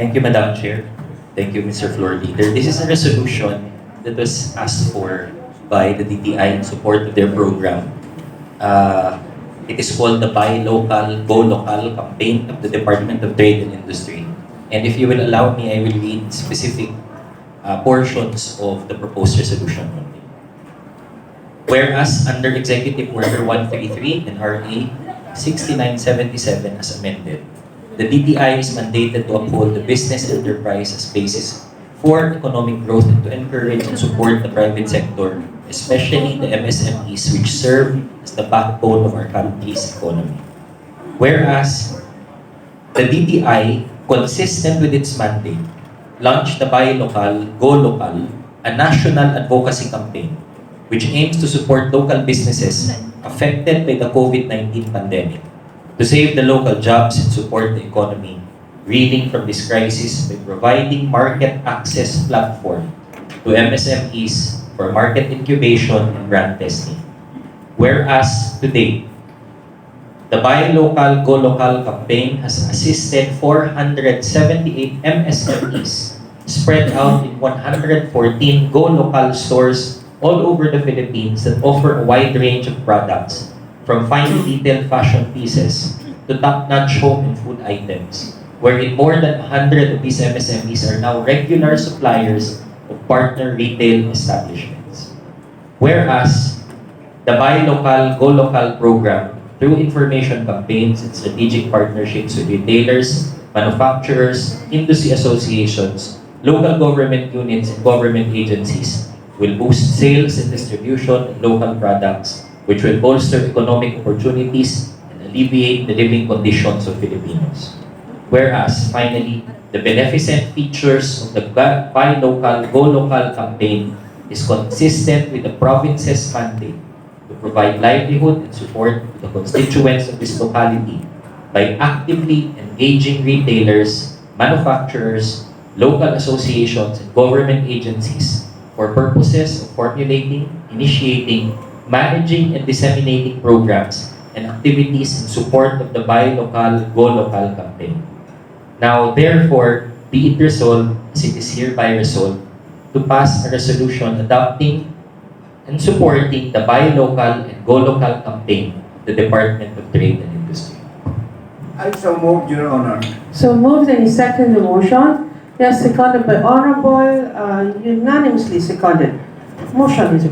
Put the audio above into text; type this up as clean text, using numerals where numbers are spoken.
Thank you, Madam Chair. Thank you, Mr. Floor Leader. This is a resolution that was asked for by the DTI in support of their program. It is called the Buy Local, Go Lokal campaign of the Department of Trade and Industry. And if you will allow me, I will read specific portions of the proposed resolution only. Whereas under Executive Order 133 and RA 6977 as amended, the DTI is mandated to uphold the business enterprise as basis for economic growth and to encourage and support the private sector, especially the MSMEs, which serve as the backbone of our country's economy. Whereas the DTI, consistent with its mandate, launched the Buy Local, Go Lokal, a national advocacy campaign which aims to support local businesses affected by the COVID-19 pandemic to save the local jobs and support the economy reeling from this crisis by providing market access platform to MSMEs for market incubation and brand testing. Whereas today, the Buy Local, Go Local campaign has assisted 478 MSMEs spread out in 114 Go Local stores all over the Philippines that offer a wide range of products from finely detailed fashion pieces to top-notch home and food items, wherein more than 100 of these MSMEs are now regular suppliers of partner retail establishments. Whereas the Buy Local, Go Local program, through information campaigns and strategic partnerships with retailers, manufacturers, industry associations, local government units, and government agencies, will boost sales and distribution of local products, which will bolster economic opportunities and alleviate the living conditions of Filipinos. Whereas, finally, the beneficent features of the Buy Local, Go Local campaign is consistent with the province's mandate to provide livelihood and support to the constituents of this locality by actively engaging retailers, manufacturers, local associations, and government agencies for purposes of formulating, initiating, managing, and disseminating programs and activities in support of the Buy Local, Go Local campaign. Now, therefore, be it resolved, as it is hereby resolved, to pass a resolution adopting and supporting the Buy Local and Go Local campaign of the Department of Trade and Industry. I so moved, Your Honor. So moved and second the motion. Yes, seconded by Honorable, unanimously seconded. Motion is